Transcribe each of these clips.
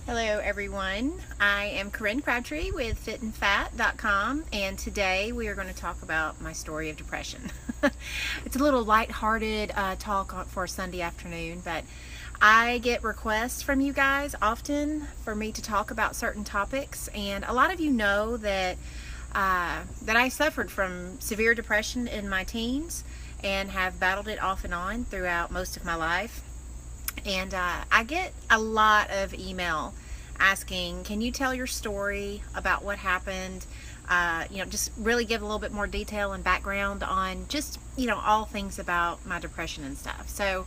Hello everyone, I am Corinne Crabtree with fitandfat.com, and today we are going to talk about my story of depression. It's a little lighthearted talk for a Sunday afternoon, but I get requests from you guys often for me to talk about certain topics, and a lot of you know that I suffered from severe depression in my teens and have battled it off and on throughout most of my life. And I get a lot of email asking, can you tell your story about what happened? Just really give a little bit more detail and background on just, all things about my depression and stuff. So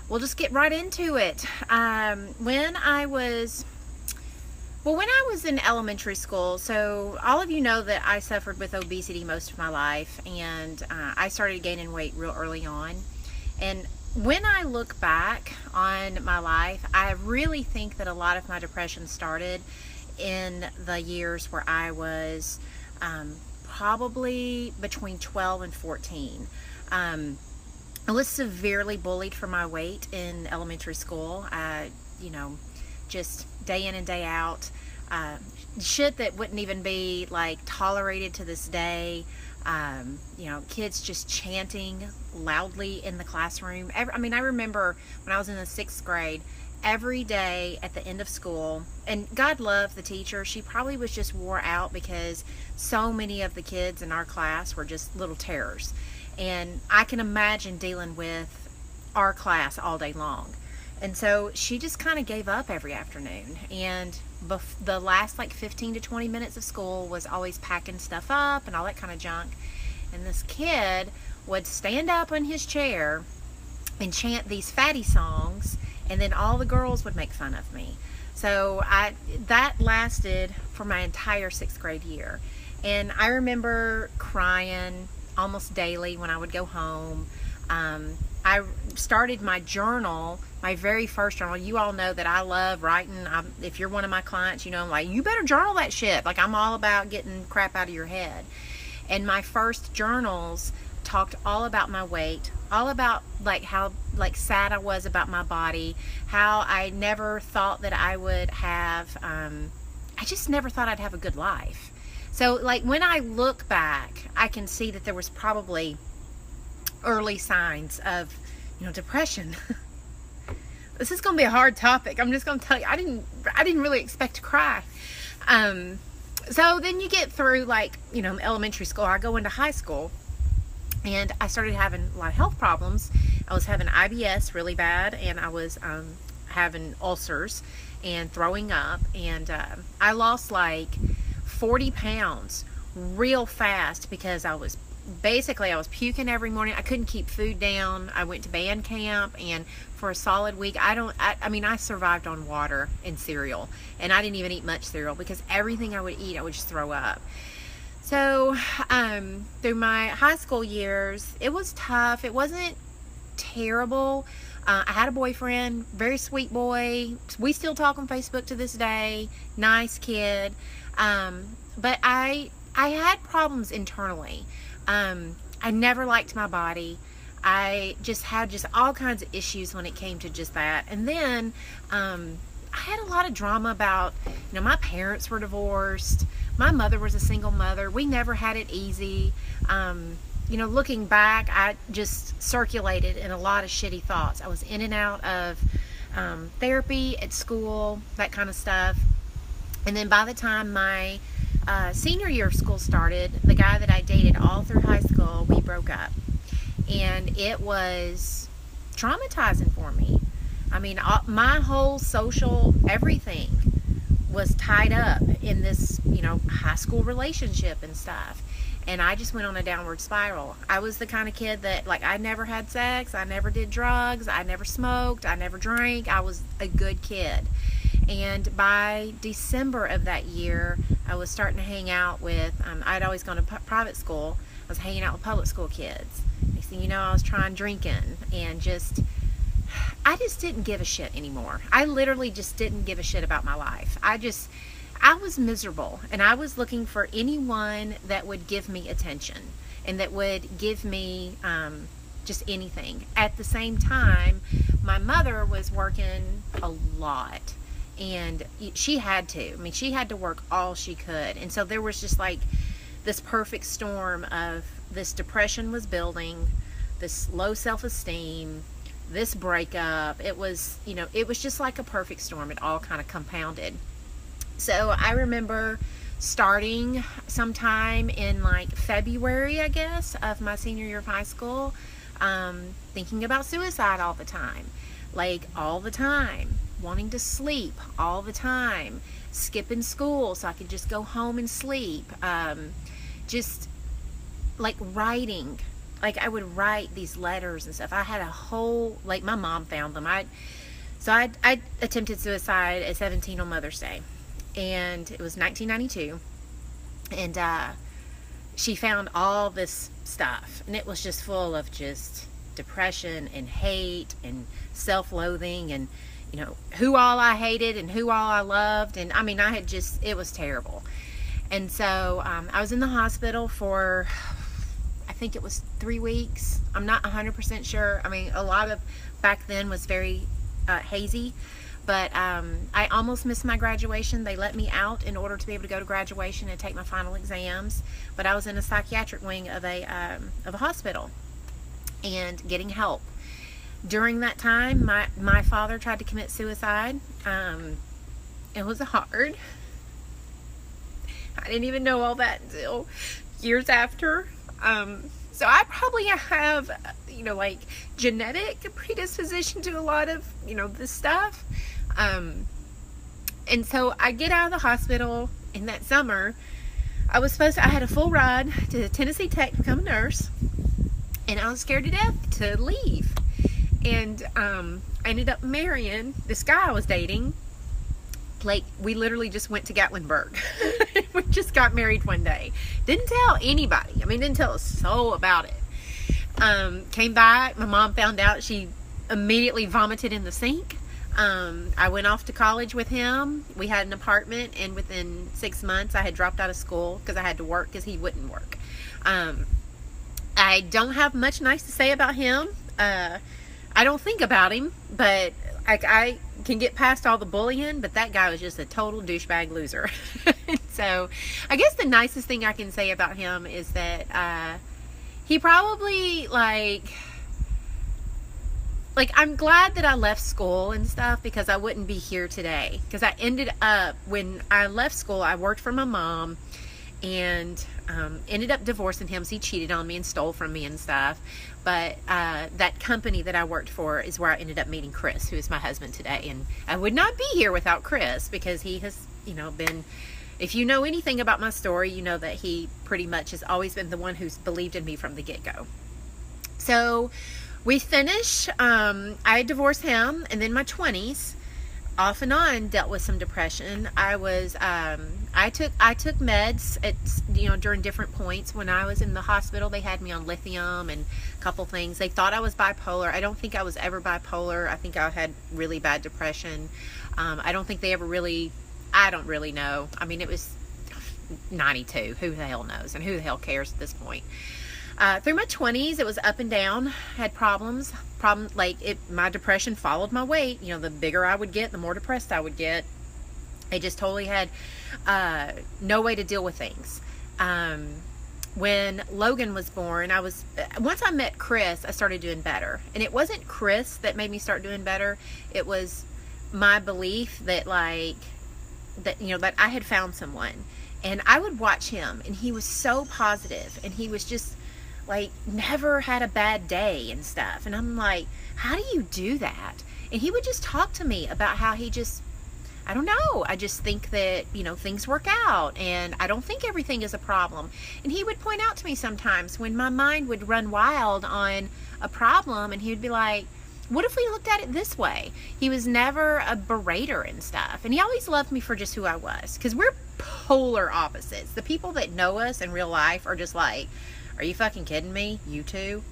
we'll just get right into it. When I was in elementary school, so all of you know that I suffered with obesity most of my life, and I started gaining weight real early on. And when I look back on my life, I really think that a lot of my depression started in the years where I was probably between 12 and 14. I was severely bullied for my weight in elementary school. Just day in and day out. Shit that wouldn't even be like tolerated to this day. Kids just chanting loudly in the classroom. I remember when I was in the 6th grade, every day at the end of school, and God love the teacher, she probably was just wore out because so many of the kids in our class were just little terrors. And I can imagine dealing with our class all day long. And so she just kind of gave up every afternoon. And the last 15 to 20 minutes of school was always packing stuff up and all that kind of junk. And this kid would stand up in his chair and chant these fatty songs, and then all the girls would make fun of me. So that lasted for my entire 6th grade year. And I remember crying almost daily when I would go home. I started my journal, my very first journal. You all know that I love writing. If you're one of my clients, I'm like, you better journal that shit. Like, I'm all about getting crap out of your head. And my first journals talked all about my weight, all about how sad I was about my body, how I never thought that I would have, I just never thought I'd have a good life. So when I look back, I can see that there was probably early signs of, depression. This is going to be a hard topic. I'm just going to tell you, I didn't really expect to cry. So then you get through elementary school. I go into high school, and I started having a lot of health problems. I was having IBS really bad, and I was having ulcers and throwing up, and I lost 40 pounds real fast because I was puking every morning. I couldn't keep food down. I went to band camp, and for a solid week, I survived on water and cereal, and I didn't even eat much cereal because everything I would eat, I would just throw up. So through my high school years, it was tough. It wasn't terrible. I had a boyfriend, very sweet boy. We still talk on Facebook to this day. Nice kid. But I had problems internally. I never liked my body. I just had all kinds of issues when it came to just that. And then I had a lot of drama about, my parents were divorced. My mother was a single mother. We never had it easy. Looking back, I just circulated in a lot of shitty thoughts. I was in and out of therapy at school, that kind of stuff. And then by the time my senior year of school started, the guy that I dated all through high school, we broke up. And it was traumatizing for me. My whole social everything was tied up in this, high school relationship and stuff. And I just went on a downward spiral. I was the kind of kid that, I never had sex, I never did drugs, I never smoked, I never drank. I was a good kid. And by December of that year, I was starting to hang out with, I'd always gone to private school. I was hanging out with public school kids. Next thing you know, I was trying drinking, and I just didn't give a shit anymore. I literally just didn't give a shit about my life. I was miserable, and I was looking for anyone that would give me attention and that would give me just anything. At the same time, my mother was working a lot, And she had to. I mean, she had to work all she could. And so there was just like this perfect storm of this depression was building, this low self-esteem, this breakup. It was, you know, it was just like a perfect storm. It all kind of compounded. So I remember starting sometime in like February, I guess, of my senior year of high school, thinking about suicide all the time. Like all the time. Wanting to sleep all the time. Skipping school so I could just go home and sleep. Just like writing. Like I would write these letters and stuff. I had a whole, like my mom found them. I attempted suicide at 17 on Mother's Day. And it was 1992. And she found all this stuff. And it was just full of just depression and hate and self-loathing and, you know, who all I hated and who all I loved. And I mean, I had just, it was terrible. And so I was in the hospital for, I think it was 3 weeks. I'm not 100% sure. I mean, a lot of back then was very hazy. But I almost missed my graduation. They let me out in order to be able to go to graduation and take my final exams. But I was in a psychiatric wing of a hospital and getting help. During that time, my father tried to commit suicide. It was hard. I didn't even know all that until years after. So I probably have, you know, like genetic predisposition to a lot of, you know, this stuff. And so I get out of the hospital in that summer. I had a full ride to Tennessee Tech to become a nurse. And I was scared to death to leave. And I ended up marrying this guy I was dating. Like, we literally just went to Gatlinburg. We just got married one day. Didn't tell anybody. I mean, didn't tell a soul about it. Came back. My mom found out. She immediately vomited in the sink. I went off to college with him. We had an apartment, and within 6 months, I had dropped out of school because I had to work because he wouldn't work. I don't have much nice to say about him. I don't think about him, but I can get past all the bullying, but that guy was just a total douchebag loser. So I guess the nicest thing I can say about him is that he probably like I'm glad that I left school and stuff, because I wouldn't be here today. Because I ended up, when I left school, I worked for my mom and ended up divorcing him, so he cheated on me and stole from me and stuff. But that company that I worked for is where I ended up meeting Chris, who is my husband today. And I would not be here without Chris, because he has, you know, been, if you know anything about my story, you know that he pretty much has always been the one who's believed in me from the get-go. So we finish, I divorced him, and then my 20s, off and on, dealt with some depression. I was, I took meds at, you know, during different points. When I was in the hospital, they had me on lithium and a couple things. They thought I was bipolar. I don't think I was ever bipolar. I think I had really bad depression. I don't think they ever really, I don't really know. I mean, it was 92. Who the hell knows? And who the hell cares at this point? Through my 20s, it was up and down. Had problems like my depression followed my weight. You know, the bigger I would get, the more depressed I would get. I just totally had no way to deal with things. When Logan was born, once I met Chris, I started doing better. And it wasn't Chris that made me start doing better. It was my belief that you know, that I had found someone. And I would watch him, and he was so positive, and he was just like never had a bad day and stuff. And I'm like, how do you do that? And he would just talk to me about how he just, I don't know, I just think that, you know, things work out, and I don't think everything is a problem. And he would point out to me sometimes when my mind would run wild on a problem, and he would be like, what if we looked at it this way? He was never a berater and stuff. And he always loved me for just who I was, because we're polar opposites. The people that know us in real life are just like, are you fucking kidding me? You too?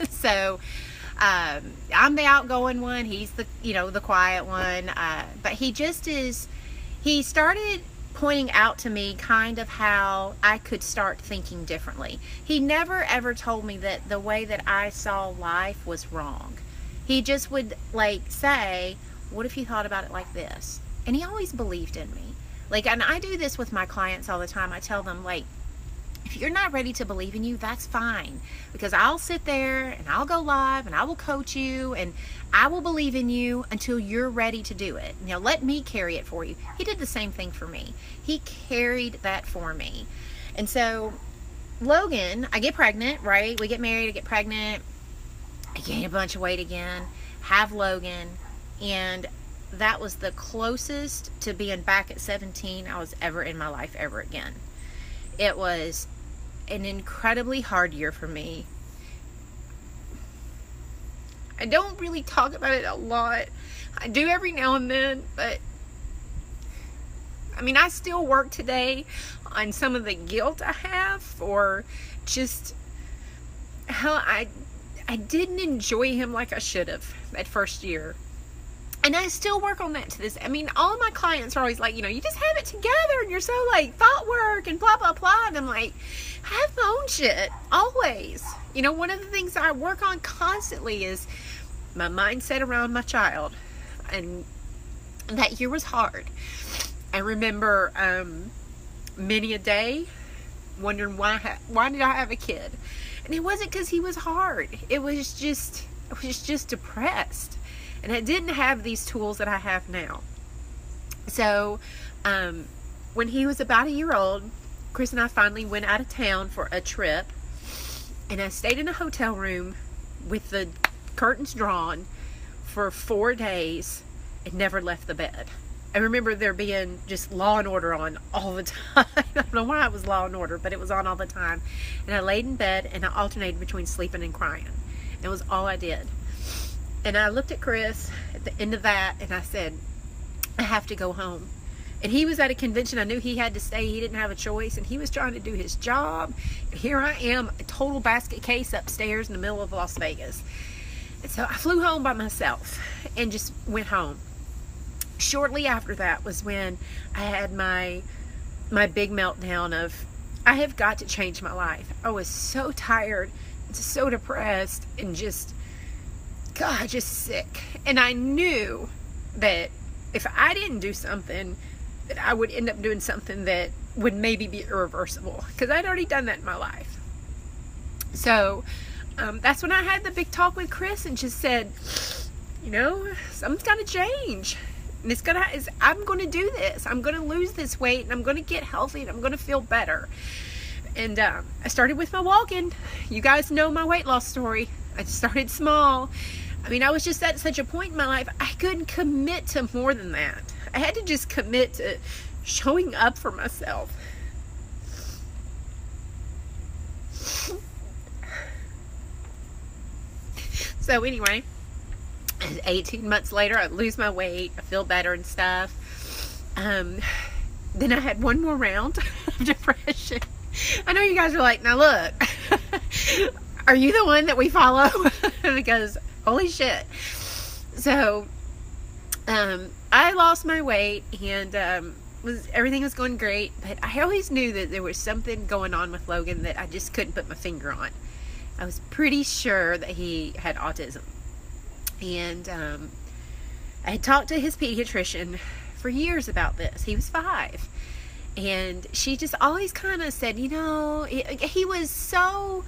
So I'm the outgoing one. He's the, you know, the quiet one. But he just is, he started pointing out to me kind of how I could start thinking differently. He never ever told me that the way that I saw life was wrong. He just would like say, what if you thought about it like this? And he always believed in me. Like, and I do this with my clients all the time. I tell them, like, if you're not ready to believe in you, that's fine. Because I'll sit there and I'll go live and I will coach you and I will believe in you until you're ready to do it. You know, let me carry it for you. He did the same thing for me. He carried that for me. And so, Logan, I get pregnant, right? We get married, I get pregnant. I gain a bunch of weight again, have Logan, and that was the closest to being back at 17 I was ever in my life ever again. It was an incredibly hard year for me. I don't really talk about it a lot. I do every now and then, but I mean, I still work today on some of the guilt I have for just how I didn't enjoy him like I should have that first year. And I still work on that to this. I mean, all of my clients are always like, you know, you just have it together and you're so like thought work and blah, blah, blah. And I'm like, I have my own shit always. You know, one of the things I work on constantly is my mindset around my child. And that year was hard. I remember many a day wondering why did I have a kid? And it wasn't because he was hard. It was just depressed. And I didn't have these tools that I have now. So, when he was about a year old, Chris and I finally went out of town for a trip. And I stayed in a hotel room with the curtains drawn for 4 days and never left the bed. I remember there being just Law and Order on all the time. I don't know why it was Law and Order, but it was on all the time. And I laid in bed and I alternated between sleeping and crying. It was all I did. And I looked at Chris at the end of that and I said, I have to go home. And he was at a convention. I knew he had to stay. He didn't have a choice. And he was trying to do his job. And here I am, a total basket case upstairs in the middle of Las Vegas. And so I flew home by myself and just went home. Shortly after that was when I had my big meltdown of, I have got to change my life. I was so tired and so depressed and just, God, just sick. And I knew that if I didn't do something, that I would end up doing something that would maybe be irreversible. Because I'd already done that in my life. So, that's when I had the big talk with Chris and just said, you know, something's got to change. And I'm going to do this. I'm going to lose this weight and I'm going to get healthy and I'm going to feel better. And I started with my walking. You guys know my weight loss story. I started small. I mean, I was just at such a point in my life, I couldn't commit to more than that. I had to just commit to showing up for myself. So anyway, 18 months later, I lose my weight. I feel better and stuff. Then I had one more round of depression. I know you guys are like, now look, are you the one that we follow? Because holy shit. So, I lost my weight and everything was going great. But I always knew that there was something going on with Logan that I just couldn't put my finger on. I was pretty sure that he had autism. And I had talked to his pediatrician for years about this. He was 5. And she just always kind of said, you know, he was so,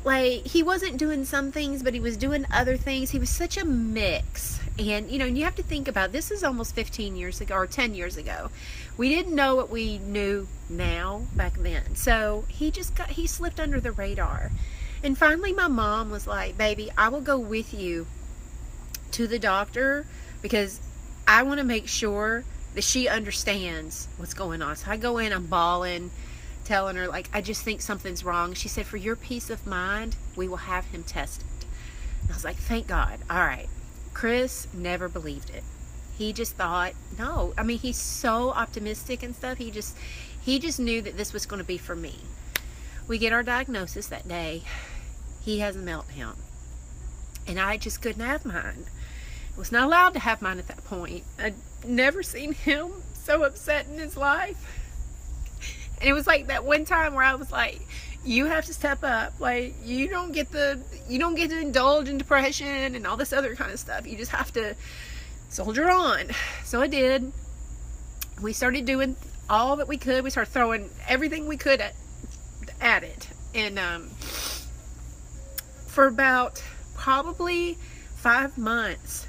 like, he wasn't doing some things, but he was doing other things. He was such a mix. And, you know, you have to think about, this is almost 15 years ago, or 10 years ago. We didn't know what we knew now back then. So he slipped under the radar. And finally my mom was like, baby, I will go with you to the doctor because I want to make sure that she understands what's going on. So I go in, I'm bawling, telling her, like, I just think something's wrong. She said, for your peace of mind, we will have him tested. And I was like, thank God. All right. Chris never believed it. He just thought, no. I mean, he's so optimistic and stuff. He just knew that this was going to be for me. We get our diagnosis that day. He has a meltdown. And I just couldn't have mine. I was not allowed to have mine at that point. I'd never seen him so upset in his life. And it was like that one time where I was like, you have to step up. Like, you don't get to indulge in depression and all this other kind of stuff. You just have to soldier on. So I did. We started doing all that we could. We started throwing everything we could at it. And for about probably 5 months,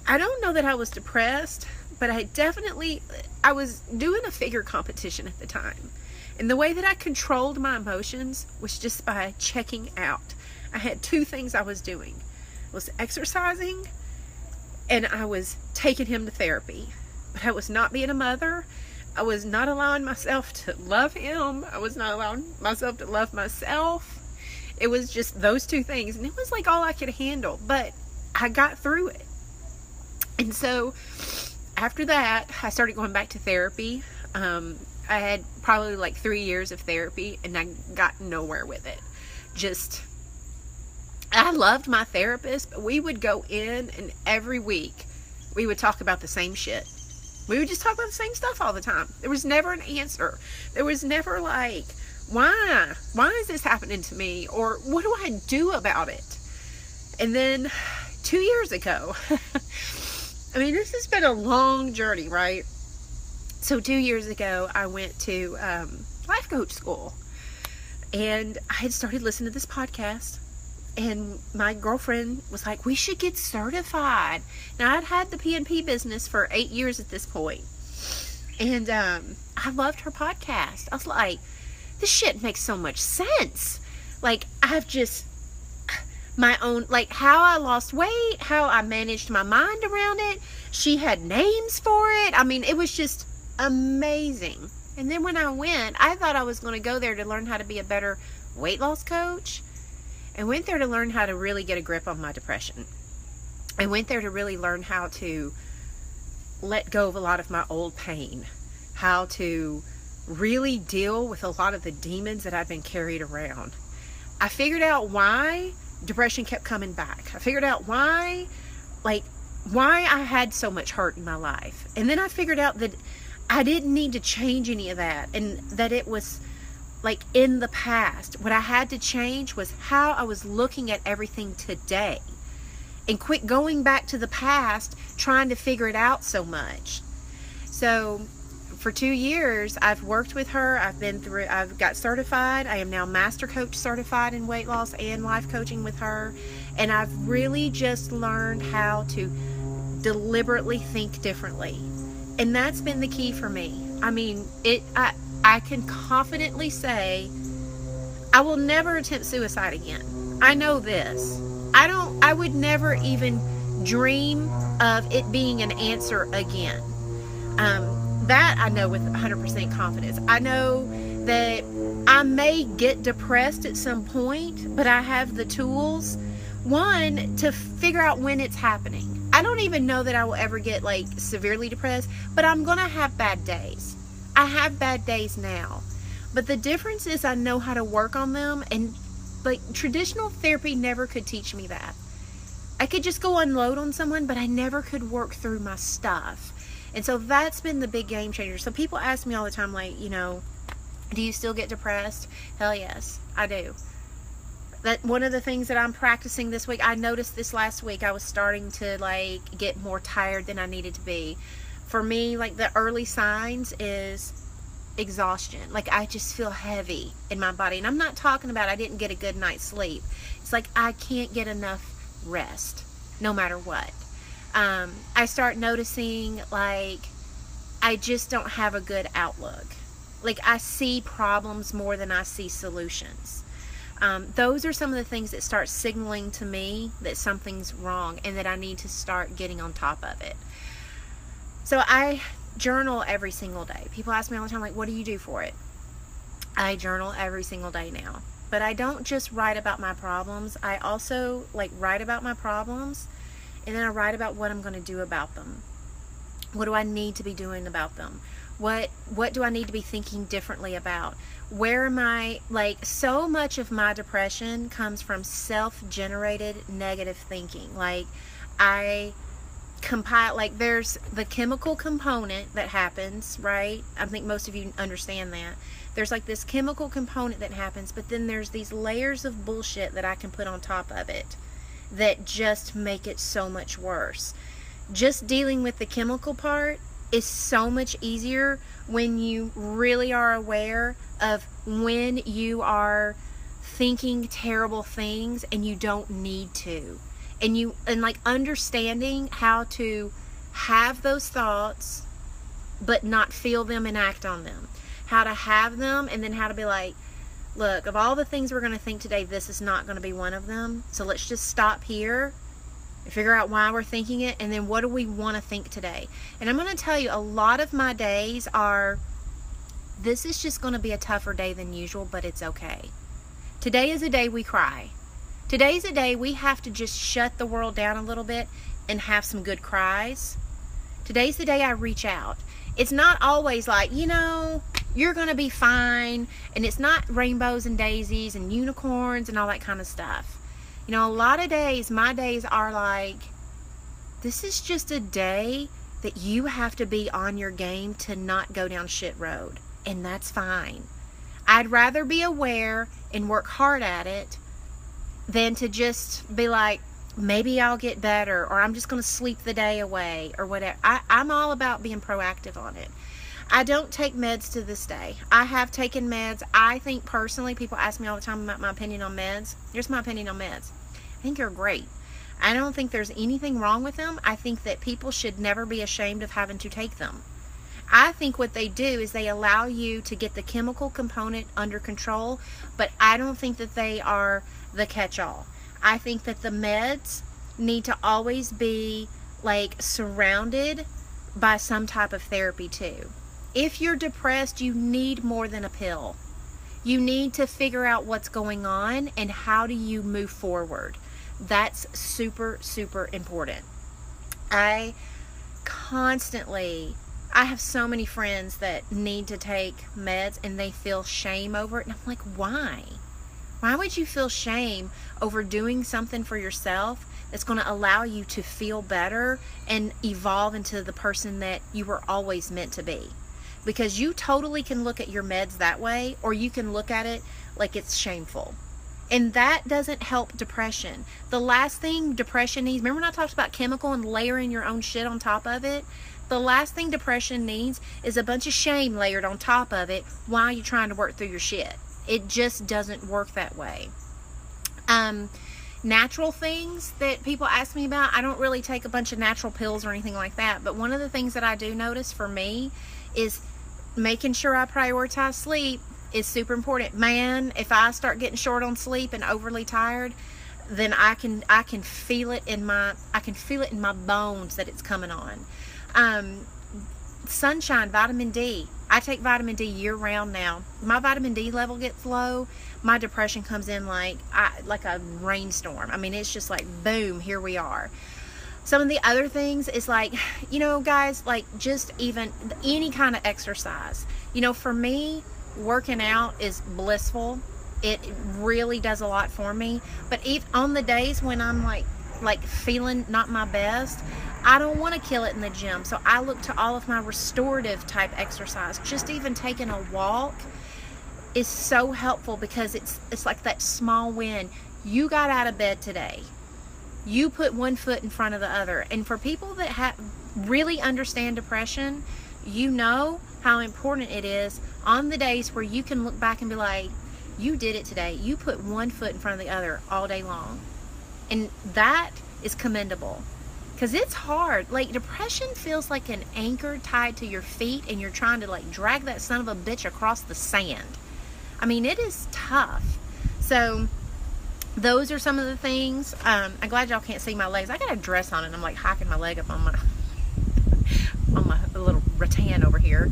I don't know that I was depressed, but I was doing a figure competition at the time. And the way that I controlled my emotions was just by checking out. I had 2 things I was doing. I was exercising, and I was taking him to therapy. But I was not being a mother. I was not allowing myself to love him. I was not allowing myself to love myself. It was just those 2 things. And it was like all I could handle. But I got through it. And so after that, I started going back to therapy. I had probably like 3 years of therapy, and I got nowhere with it. I loved my therapist, but we would go in, and every week we would talk about the same shit. We would just talk about the same stuff all the time. There was never an answer. There was never like, why is this happening to me? Or what do I do about it? And then 2 years ago, I mean, this has been a long journey, right? So 2 years ago, I went to life coach school, and I had started listening to this podcast, and my girlfriend was like, we should get certified. Now, I'd had the P&P business for 8 years at this point, and I loved her podcast. I was like, this shit makes so much sense. Like, I've just, my own, like how I lost weight, how I managed my mind around it. She had names for it. I mean, it was just amazing. And then when I went, I thought I was going to go there to learn how to be a better weight loss coach. I went there to learn how to really get a grip on my depression. I went there to really learn how to let go of a lot of my old pain, how to really deal with a lot of the demons that I've been carried around. I figured out why depression kept coming back. I figured out why I had so much hurt in my life. And then I figured out that I didn't need to change any of that, and that it was like in the past. What I had to change was how I was looking at everything today, and quit going back to the past trying to figure it out so much. So for 2 years, I've worked with her. I've got certified. I am now master coach certified in weight loss and life coaching with her. And I've really just learned how to deliberately think differently. And that's been the key for me. I mean, I can confidently say I will never attempt suicide again. I know this. I would never even dream of it being an answer again. That I know with 100% confidence. I know that I may get depressed at some point, but I have the tools, one, to figure out when it's happening. I don't even know that I will ever get like severely depressed, but I'm gonna have bad days. I have bad days now, but the difference is I know how to work on them, and like traditional therapy never could teach me that. I could just go unload on someone, but I never could work through my stuff. And so that's been the big game changer. So people ask me all the time, like, do you still get depressed? Hell yes, I do. That one of the things that I'm practicing this week, I noticed this last week, I was starting to like get more tired than I needed to be. For me, like the early signs is exhaustion. Like I just feel heavy in my body. And I'm not talking about I didn't get a good night's sleep. It's like I can't get enough rest no matter what. I start noticing like I just don't have a good outlook. Like I see problems more than I see solutions. Those are some of the things that start signaling to me that something's wrong and that I need to start getting on top of it. So I journal every single day. People ask me all the time, like, what do you do for it? I journal every single day now. But I don't just write about my problems. I also like write about my problems, and then I write about what I'm going to do about them. What do I need to be doing about them? What do I need to be thinking differently about? Where am I, like, so much of my depression comes from self-generated negative thinking. Like, I compile, like, there's the chemical component that happens, right? I think most of you understand that. There's like this chemical component that happens, but then there's these layers of bullshit that I can put on top of it that just make it so much worse. Just dealing with the chemical part is so much easier when you really are aware of when you are thinking terrible things and you don't need to. And like understanding how to have those thoughts but not feel them and act on them. How to have them and then how to be like, look, of all the things we're going to think today, this is not going to be one of them. So let's just stop here and figure out why we're thinking it, and then what do we want to think today. And I'm going to tell you, a lot of my days are, this is just going to be a tougher day than usual, but it's okay. Today is a day we cry. Today's a day we have to just shut the world down a little bit and have some good cries. Today's the day I reach out. It's not always like, you're going to be fine, and it's not rainbows and daisies and unicorns and all that kind of stuff. A lot of days, my days are like, this is just a day that you have to be on your game to not go down shit road, and that's fine. I'd rather be aware and work hard at it than to just be like, maybe I'll get better, or I'm just going to sleep the day away, or whatever. I'm all about being proactive on it. I don't take meds to this day. I have taken meds. I think personally, people ask me all the time about my opinion on meds. Here's my opinion on meds. I think they're great. I don't think there's anything wrong with them. I think that people should never be ashamed of having to take them. I think what they do is they allow you to get the chemical component under control, but I don't think that they are the catch-all. I think that the meds need to always be like surrounded by some type of therapy too. If you're depressed, you need more than a pill. You need to figure out what's going on and how do you move forward. That's super, super important. I have so many friends that need to take meds and they feel shame over it. And I'm like, why? Why would you feel shame over doing something for yourself that's going to allow you to feel better and evolve into the person that you were always meant to be? Because you totally can look at your meds that way, or you can look at it like it's shameful. And that doesn't help depression. The last thing depression needs, remember when I talked about chemical and layering your own shit on top of it? The last thing depression needs is a bunch of shame layered on top of it while you're trying to work through your shit. It just doesn't work that way. Natural things that people ask me about, I don't really take a bunch of natural pills or anything like that, but one of the things that I do notice for me is making sure I prioritize sleep is super important. Man, if I start getting short on sleep and overly tired, then I can feel it in my bones that it's coming on. Sunshine, vitamin D. I take vitamin D year round now. My vitamin D level gets low, my depression comes in like a rainstorm. I mean, it's just like boom, here we are. Some of the other things is like, guys, like just even any kind of exercise. For me, working out is blissful. It really does a lot for me. But even on the days when I'm like feeling not my best, I don't want to kill it in the gym. So I look to all of my restorative type exercise. Just even taking a walk is so helpful because it's like that small win. You got out of bed today. You put one foot in front of the other. And for people that really understand depression, you know how important it is on the days where you can look back and be like, you did it today. You put one foot in front of the other all day long. And that is commendable. Because it's hard. Like, depression feels like an anchor tied to your feet and you're trying to like drag that son of a bitch across the sand. I mean, it is tough. So those are some of the things. I'm glad y'all can't see my legs. I got a dress on and I'm like hiking my leg up on my little rattan over here.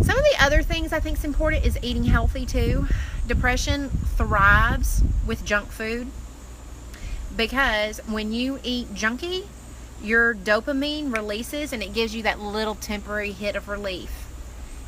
Some of the other things I think is important is eating healthy too. Depression thrives with junk food because when you eat junky, your dopamine releases and it gives you that little temporary hit of relief.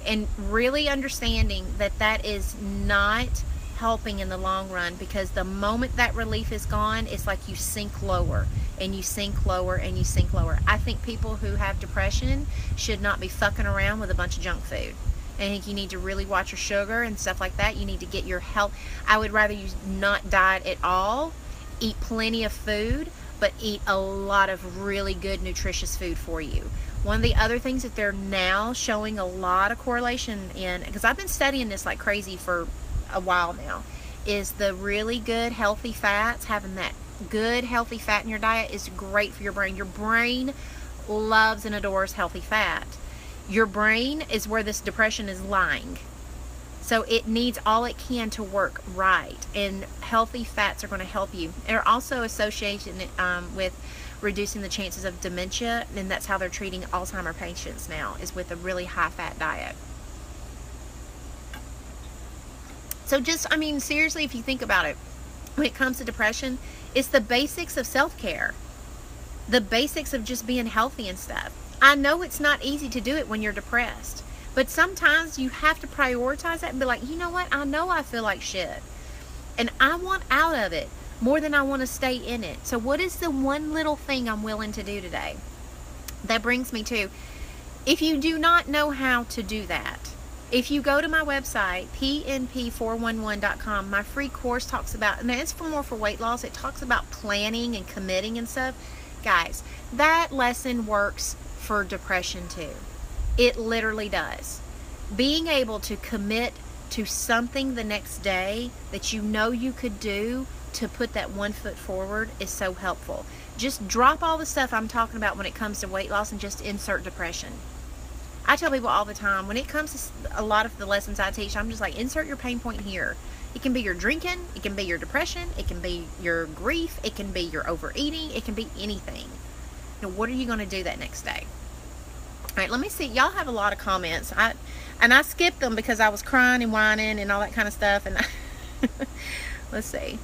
And really understanding that that is not helping in the long run, because the moment that relief is gone, it's like you sink lower and you sink lower and you sink lower. I think people who have depression should not be fucking around with a bunch of junk food. I think you need to really watch your sugar and stuff like that. You need to get your health. I would rather you not diet at all, eat plenty of food, but eat a lot of really good nutritious food for you. One of the other things that they're now showing a lot of correlation in, because I've been studying this like crazy for a while now, is the really good healthy fats. Having that good healthy fat in your diet is great for your brain. Your brain loves and adores healthy fat. Your brain is where this depression is lying. So it needs all it can to work right. And healthy fats are going to help you. They're also associated with reducing the chances of dementia, and that's how they're treating Alzheimer's patients now, is with a really high fat diet. So just, I mean, seriously, if you think about it, when it comes to depression, it's the basics of self-care. The basics of just being healthy and stuff. I know it's not easy to do it when you're depressed, but sometimes you have to prioritize that and be like, you know what? I know I feel like shit, and I want out of it more than I want to stay in it. So what is the one little thing I'm willing to do today? That brings me to, if you do not know how to do that, if you go to my website, pnp411.com, my free course talks about, and it's more for weight loss, it talks about planning and committing and stuff. Guys, that lesson works for depression too. It literally does. Being able to commit to something the next day that you know you could do to put that one foot forward is so helpful. Just drop all the stuff I'm talking about when it comes to weight loss and just insert depression. I tell people all the time, when it comes to a lot of the lessons I teach, I'm just like, insert your pain point here. It can be your drinking, it can be your depression, it can be your grief, it can be your overeating, it can be anything. Now, what are you going to do that next day? All right, let me see. Y'all have a lot of comments. I skipped them because I was crying and whining and all that kind of stuff. And let's see.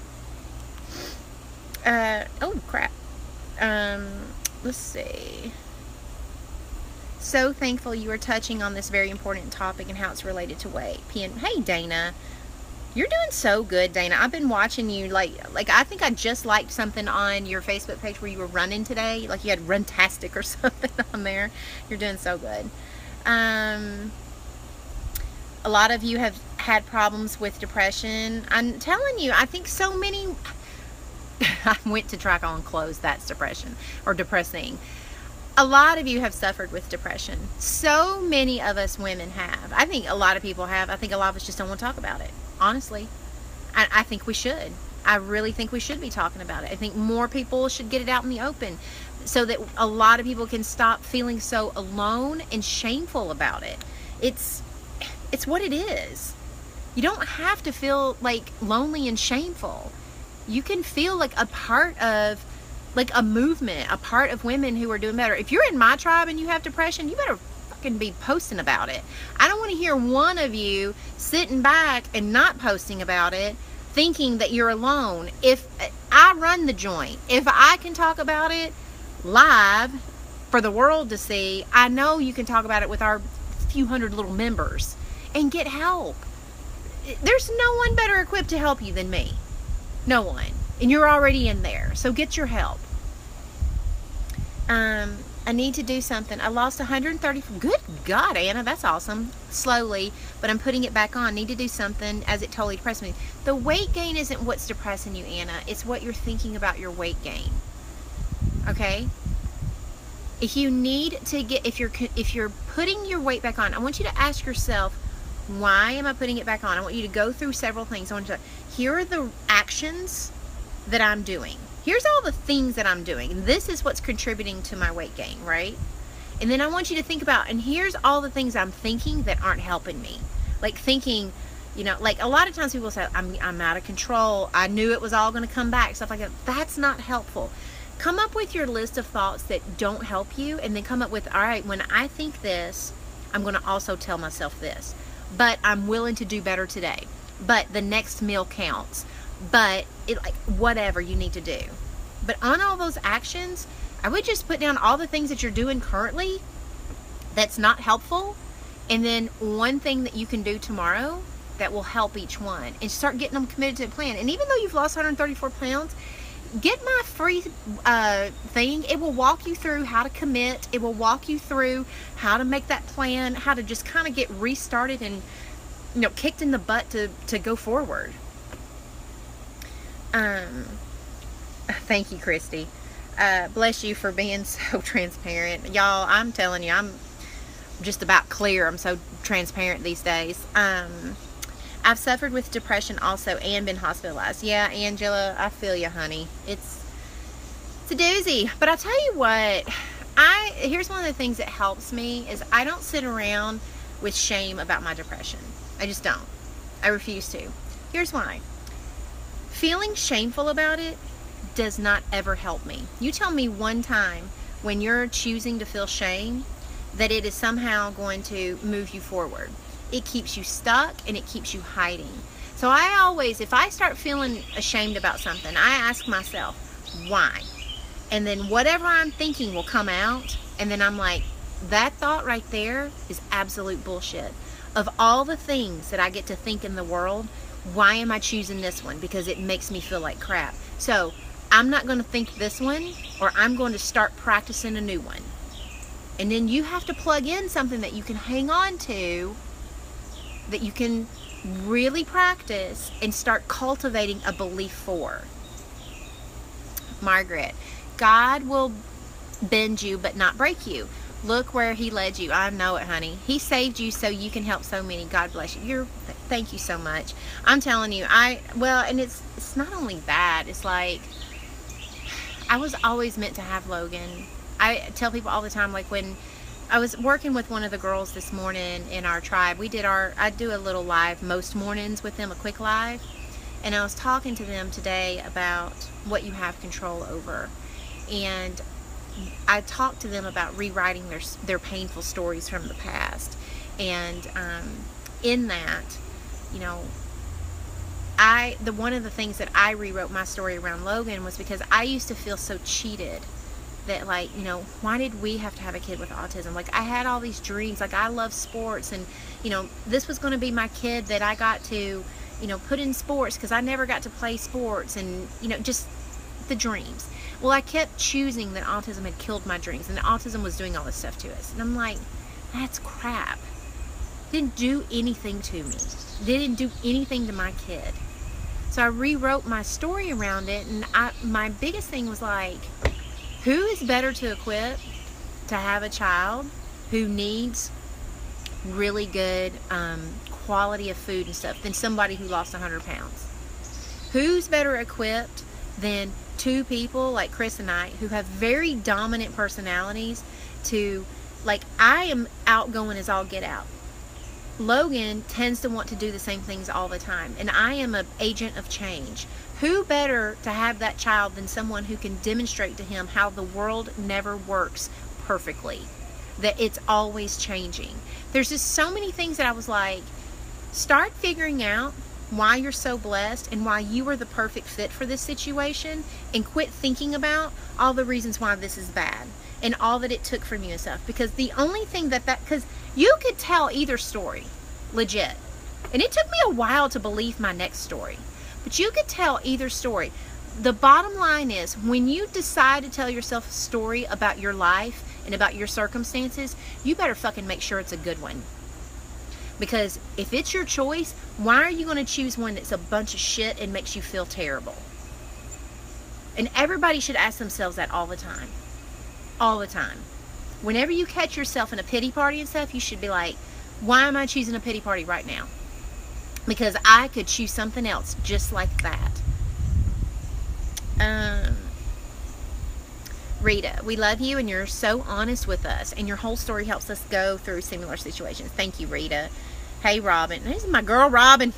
Oh, crap. Let's see. So thankful you are touching on this very important topic and how it's related to weight. Hey, Dana. You're doing so good, Dana. I've been watching you. Like I think I just liked something on your Facebook page where you were running today. Like you had Runtastic or something on there. You're doing so good. A lot of you have had problems with depression. I'm telling you, I think so many... I went to try on clothes. That's depression or depressing. A lot of you have suffered with depression. So many of us women have. I think a lot of people have. I think a lot of us just don't want to talk about it. Honestly, I think we should. I really think we should be talking about it. I think more people should get it out in the open so that a lot of people can stop feeling so alone and shameful about it. It's what it is. You don't have to feel like lonely and shameful. You can feel like a part of like a movement, a part of women who are doing better. If you're in my tribe and you have depression, you better fucking be posting about it. I don't want to hear one of you sitting back and not posting about it, thinking that you're alone. If I run the joint, if I can talk about it live for the world to see, I know you can talk about it with our few hundred little members and get help. There's no one better equipped to help you than me. No one. And you're already in there. So get your help. I need to do something. I lost 130. Good God, Anna, that's awesome. Slowly, but I'm putting it back on. Need to do something as it totally depressed me. The weight gain isn't what's depressing you, Anna. It's what you're thinking about your weight gain. Okay? If you need to get, if you're putting your weight back on, I want you to ask yourself, why am I putting it back on? I want you to go through several things. I want you to, here are the actions that I'm doing. Here's all the things that I'm doing. And this is what's contributing to my weight gain, right? And then I want you to think about, and here's all the things I'm thinking that aren't helping me. Like thinking, you know, like a lot of times people say, I'm out of control. I knew it was all going to come back. Stuff like that. That's not helpful. Come up with your list of thoughts that don't help you, and then come up with, all right, when I think this, I'm going to also tell myself this. But I'm willing to do better today. But the next meal counts. But like whatever you need to do. But on all those actions, I would just put down all the things that you're doing currently that's not helpful, and then one thing that you can do tomorrow that will help each one, and start getting them committed to a plan. And even though you've lost 134 pounds, get my free thing. It will walk you through how to commit. It will walk you through how to make that plan, how to just kind of get restarted and, you know, kicked in the butt to go forward. Thank you, Christy. Bless you for being so transparent. Y'all, I'm telling you, I'm just about clear. I'm so transparent these days. I've suffered with depression also and been hospitalized. Yeah, Angela, I feel you, honey. It's a doozy. But I'll tell you what, here's one of the things that helps me is I don't sit around with shame about my depression. I just don't. I refuse to. Here's why. Feeling shameful about it does not ever help me. You tell me one time when you're choosing to feel shame that it is somehow going to move you forward. It keeps you stuck and it keeps you hiding. So I always, if I start feeling ashamed about something, I ask myself, why? And then whatever I'm thinking will come out, and then I'm like, that thought right there is absolute bullshit. Of all the things that I get to think in the world, why am I choosing this one? Because it makes me feel like crap. So I'm not going to think this one, or I'm going to start practicing a new one. And then you have to plug in something that you can hang on to, that you can really practice and start cultivating a belief for. Margaret, God will bend you but not break you. Look where he led you. I know it, honey. He saved you so you can help so many. God bless you. Thank you so much. I'm telling you, and it's not only that, it's like, I was always meant to have Logan. I tell people all the time, like when I was working with one of the girls this morning in our tribe, I do a little live most mornings with them, a quick live, and I was talking to them today about what you have control over. And I talked to them about rewriting their painful stories from the past. And in that, you know, one of the things that I rewrote my story around Logan was because I used to feel so cheated that, like, you know, why did we have to have a kid with autism? Like, I had all these dreams. Like, I love sports, and, you know, this was going to be my kid that I got to, you know, put in sports because I never got to play sports, and, you know, just the dreams. Well, I kept choosing that autism had killed my dreams, and that autism was doing all this stuff to us. And I'm like, that's crap. Didn't do anything to me. Didn't do anything to my kid. So I rewrote my story around it, and my biggest thing was like, who is better to equip to have a child who needs really good quality of food and stuff than somebody who lost 100 pounds? Who's better equipped than two people like Chris and I who have very dominant personalities to, like, I am outgoing as all get out. Logan tends to want to do the same things all the time, and I am an agent of change. Who better to have that child than someone who can demonstrate to him how the world never works perfectly, that it's always changing. There's just so many things that I was like, start figuring out why you're so blessed and why you are the perfect fit for this situation, and quit thinking about all the reasons why this is bad and all that it took from you and stuff. Because the only thing because you could tell either story, legit. And it took me a while to believe my next story, but you could tell either story. The bottom line is, when you decide to tell yourself a story about your life and about your circumstances, you better fucking make sure it's a good one. Because if it's your choice, why are you going to choose one that's a bunch of shit and makes you feel terrible? And everybody should ask themselves that all the time. All the time. Whenever you catch yourself in a pity party and stuff, you should be like, why am I choosing a pity party right now? Because I could choose something else just like that. Rita, we love you and you're so honest with us, and your whole story helps us go through similar situations. Thank you, Rita. Hey, Robin. This is my girl, Robin.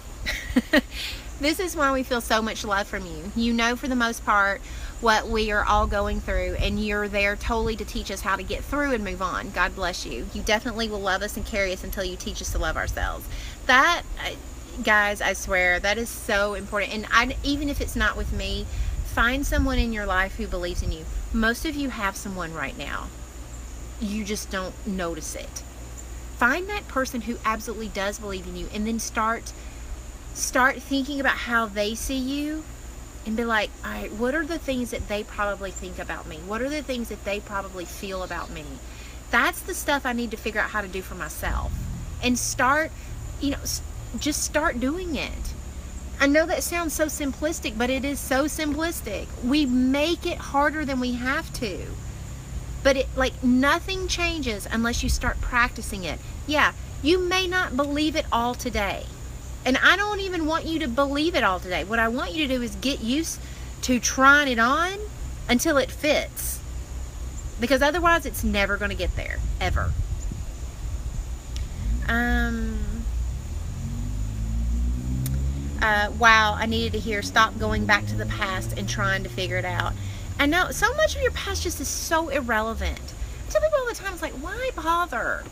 This is why we feel so much love from you. You know, for the most part, what we are all going through, and you're there totally to teach us how to get through and move on. God bless you. You definitely will love us and carry us until you teach us to love ourselves. That, guys, I swear, that is so important. And even if it's not with me, find someone in your life who believes in you. Most of you have someone right now. You just don't notice it. Find that person who absolutely does believe in you, and then start thinking about how they see you, and be like, all right, what are the things that they probably think about me? What are the things that they probably feel about me? That's the stuff I need to figure out how to do for myself. And start, just start doing it. I know that sounds so simplistic, but it is so simplistic. We make it harder than we have to. But nothing changes unless you start practicing it. Yeah, you may not believe it all today. And I don't even want you to believe it all today. What I want you to do is get used to trying it on until it fits. Because otherwise it's never going to get there, ever. Wow, I needed to hear stop going back to the past and trying to figure it out. I know so much of your past just is so irrelevant. I tell people all the time, it's like, why bother?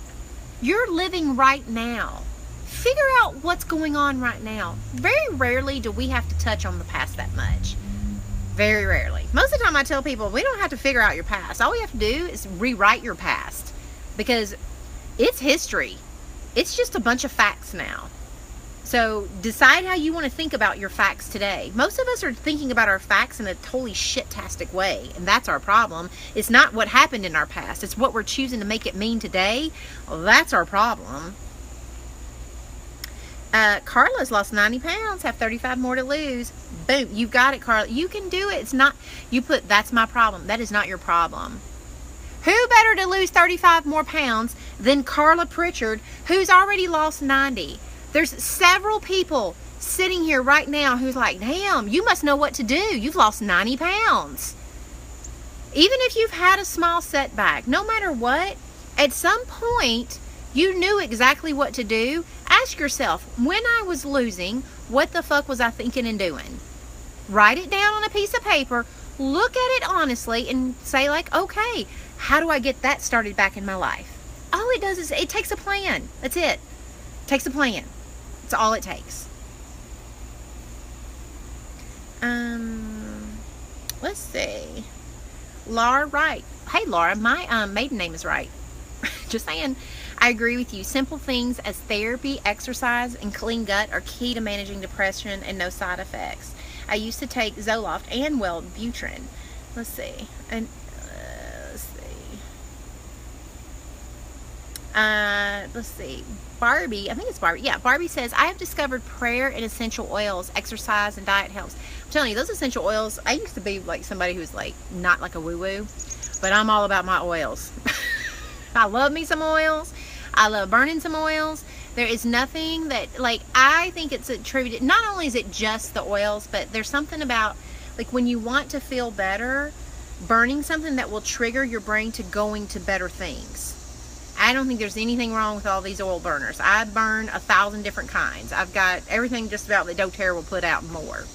You're living right now. Figure out what's going on right now. Very rarely do we have to touch on the past that much. Very rarely. Most of the time I tell people, we don't have to figure out your past. All we have to do is rewrite your past. Because it's history. It's just a bunch of facts now. So decide how you want to think about your facts today. Most of us are thinking about our facts in a totally shit-tastic way, and that's our problem. It's not what happened in our past. It's what we're choosing to make it mean today. Well, that's our problem. Carla's lost 90 pounds, have 35 more to lose. Boom, you got it, Carla. You can do it. It's not, you put, that's my problem. That is not your problem. Who better to lose 35 more pounds than Carla Pritchard, who's already lost 90? There's several people sitting here right now who's like, damn, you must know what to do. You've lost 90 pounds. Even if you've had a small setback, no matter what, at some point, you knew exactly what to do. Ask yourself, when I was losing, what the fuck was I thinking and doing? Write it down on a piece of paper, look at it honestly, and say like, okay, how do I get that started back in my life? All it does is, it takes a plan. That's it. It takes a plan. That's all it takes. Let's see. Laura Wright. Hey Laura, my maiden name is Wright. Just saying. I agree with you. Simple things as therapy, exercise, and clean gut are key to managing depression and no side effects. I used to take Zoloft and Wellbutrin. Let's see. And let's see. Barbie, I think it's Barbie. Yeah, Barbie says, I have discovered prayer and essential oils, exercise, and diet helps. I'm telling you, those essential oils, I used to be like somebody who's like not like a woo-woo, but I'm all about my oils. I love me some oils. I love burning some oils. There is nothing that, like, I think it's attributed, not only is it just the oils, but there's something about, like, when you want to feel better, burning something that will trigger your brain to going to better things. I don't think there's anything wrong with all these oil burners. I burn 1,000 different kinds. I've got everything just about that doTERRA will put out and more.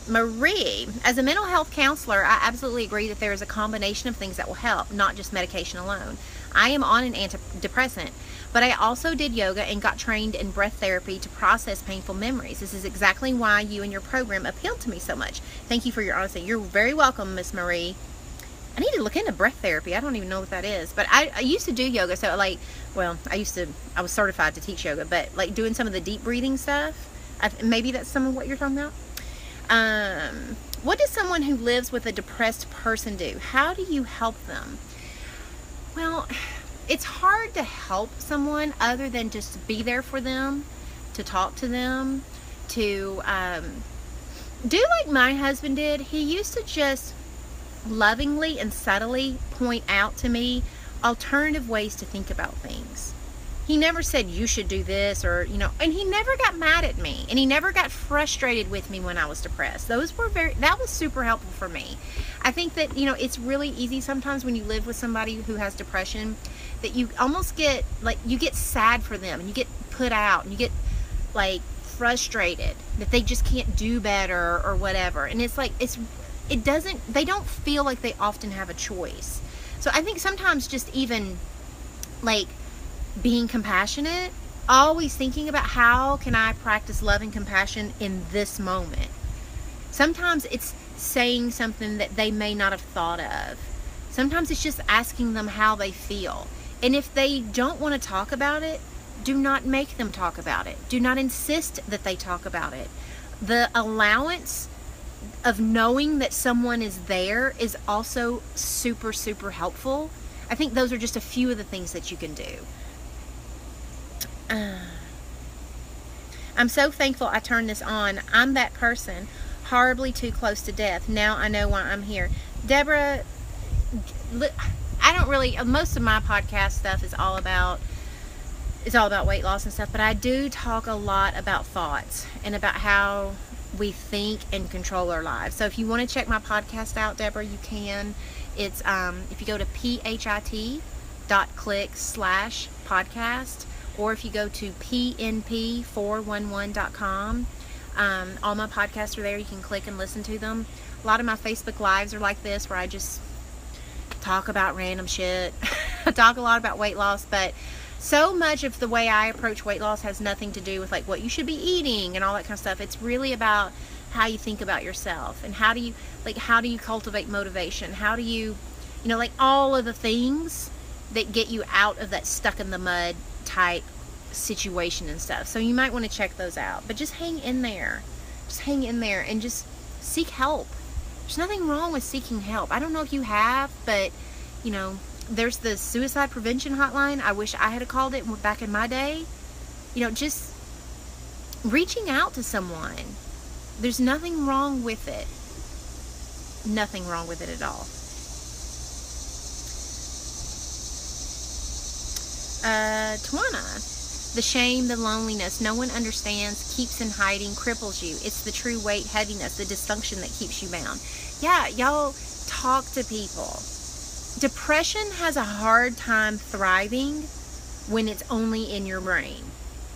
Marie, as a mental health counselor, I absolutely agree that there is a combination of things that will help, not just medication alone. I am on an antidepressant, but I also did yoga and got trained in breath therapy to process painful memories. This is exactly why you and your program appealed to me so much. Thank you for your honesty. You're very welcome, Miss Marie. I need to look into breath therapy. I don't even know what that is, but I used to do yoga. So like, well, I was certified to teach yoga, but like doing some of the deep breathing stuff, maybe that's some of what you're talking about. What does someone who lives with a depressed person do? How do you help them? Well, it's hard to help someone other than just to be there for them, to talk to them, to do like my husband did. He used to just lovingly and subtly point out to me alternative ways to think about things. He never said you should do this, or, you know, and he never got mad at me, and he never got frustrated with me when I was depressed. That was super helpful for me. I think that, you know, it's really easy sometimes when you live with somebody who has depression that you almost get, like, you get sad for them, and you get put out, and you get, like, frustrated that they just can't do better or whatever. And it's like, they don't feel like they often have a choice. So I think sometimes just even, like, being compassionate, always thinking about how can I practice love and compassion in this moment. Sometimes it's saying something that they may not have thought of. Sometimes it's just asking them how they feel. And if they don't want to talk about it, do not make them talk about it. Do not insist that they talk about it. The allowance of knowing that someone is there is also super, super helpful. I think those are just a few of the things that you can do. I'm so thankful I turned this on. I'm that person, horribly too close to death. Now I know why I'm here. Deborah, I don't really, most of my podcast stuff is all about weight loss and stuff, but I do talk a lot about thoughts and about how we think and control our lives. So if you want to check my podcast out, Deborah, you can. It's if you go to pit.click/podcast, or if you go to pnp411.com, all my podcasts are there. You can click and listen to them. A lot of my Facebook lives are like this, where I just talk about random shit. I talk a lot about weight loss, but so much of the way I approach weight loss has nothing to do with like what you should be eating and all that kind of stuff. It's really about how you think about yourself, and how do you cultivate motivation? How do you, like all of the things that get you out of that stuck in the mud type situation and stuff. So you might want to check those out, but just hang in there. Just hang in there and just seek help. There's nothing wrong with seeking help. I don't know if you have, but there's the suicide prevention hotline. I wish I had called it back in my day. Just reaching out to someone. There's nothing wrong with it. Nothing wrong with it at all. Tawana, the shame, the loneliness, no one understands, keeps in hiding, cripples you. It's the true weight, heaviness, the dysfunction that keeps you bound. Yeah, y'all talk to people. Depression has a hard time thriving when it's only in your brain.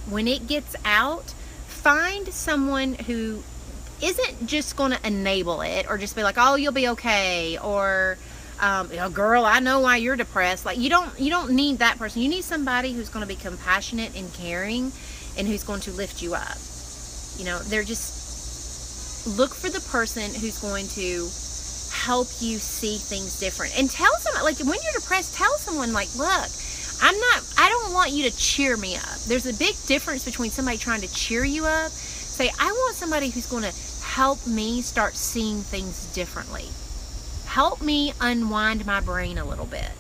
When it gets out, find someone who isn't just going to enable it or just be like, oh, you'll be okay, or girl, I know why you're depressed. Like, you don't need that person. You need somebody who's going to be compassionate and caring, and who's going to lift you up. They're just, look for the person who's going to help you see things different. And tell someone, like, when you're depressed, tell someone, like, look, I don't want you to cheer me up. There's a big difference between somebody trying to cheer you up. Say, I want somebody who's going to help me start seeing things differently. Help me unwind my brain a little bit.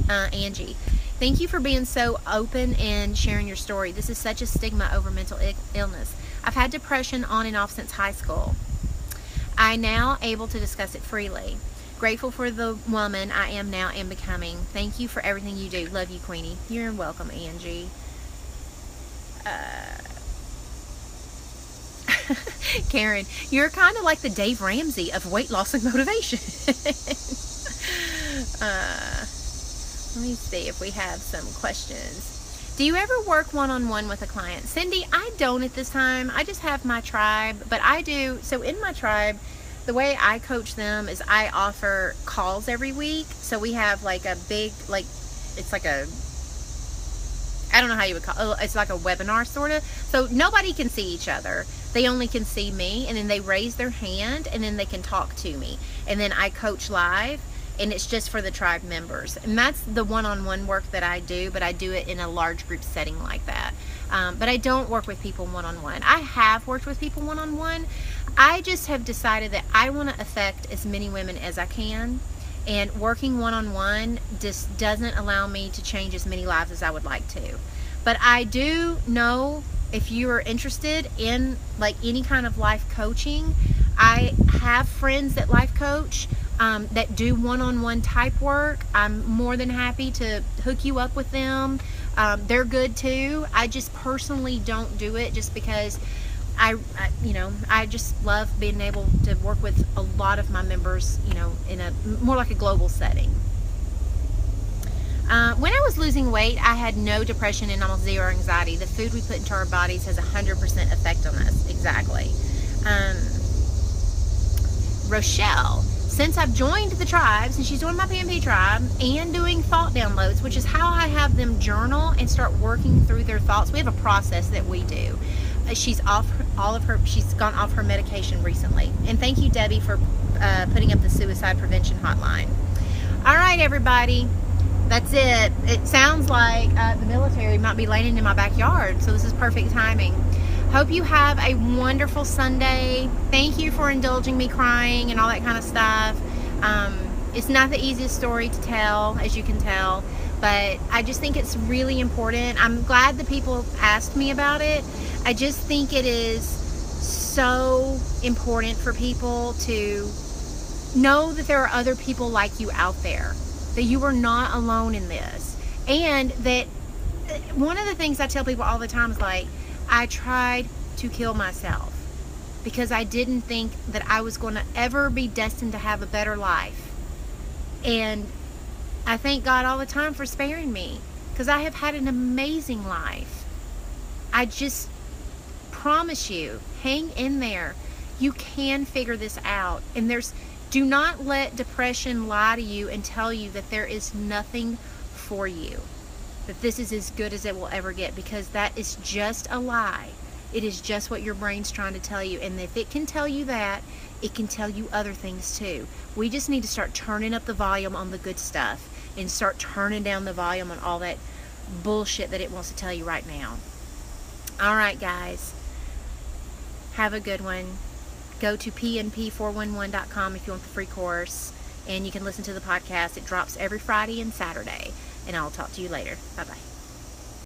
Angie, thank you for being so open and sharing your story. This is such a stigma over mental illness. I've had depression on and off since high school. I'm now able to discuss it freely. Grateful for the woman I am now and becoming. Thank you for everything you do. Love you, Queenie. You're welcome, Angie. Karen, you're kind of like the Dave Ramsey of weight loss and motivation. Let me see if we have some questions. Do you ever work one-on-one with a client? Cindy, I don't at this time. I just have my tribe, but I do. So in my tribe, the way I coach them is I offer calls every week. So we have like a big, it's like a, I don't know how you would call it. It's like a webinar sort of. So nobody can see each other. They only can see me, and then they raise their hand, and then they can talk to me. And then I coach live, and it's just for the tribe members. And that's the one-on-one work that I do, but I do it in a large group setting like that. But I don't work with people one-on-one. I have worked with people one-on-one. I just have decided that I want to affect as many women as I can. And working one-on-one just doesn't allow me to change as many lives as I would like to. But I do know, if you are interested in like any kind of life coaching, I have friends that life coach that do one-on-one type work. I'm more than happy to hook you up with them. They're good too. I just personally don't do it just because I just love being able to work with a lot of my members, in a more like a global setting. When I was losing weight, I had no depression and almost zero anxiety. The food we put into our bodies has 100% effect on us. Exactly. Rochelle, since I've joined the tribes, and she's joined my PMP tribe, and doing thought downloads, which is how I have them journal and start working through their thoughts. We have a process that we do. She's she's gone off her medication recently. And thank you, Debbie, for putting up the suicide prevention hotline. All right, everybody. That's it. It sounds like the military might be landing in my backyard, so this is perfect timing. Hope you have a wonderful Sunday. Thank you for indulging me crying and all that kind of stuff. It's not the easiest story to tell, as you can tell, But I just think it's really important. I'm glad that people asked me about it. I just think it is so important for people to know that there are other people like you out there, that you are not alone in this. And that one of the things I tell people all the time is like, I tried to kill myself because I didn't think that I was going to ever be destined to have a better life. And I thank God all the time for sparing me, because I have had an amazing life. I just promise you, hang in there. You can figure this out. And do not let depression lie to you and tell you that there is nothing for you, that this is as good as it will ever get, because that is just a lie. It is just what your brain's trying to tell you. And if it can tell you that, it can tell you other things too. We just need to start turning up the volume on the good stuff and start turning down the volume on all that bullshit that it wants to tell you right now. All right, guys. Have a good one. Go to pnp411.com if you want the free course, and you can listen to the podcast. It drops every Friday and Saturday, and I'll talk to you later. Bye-bye.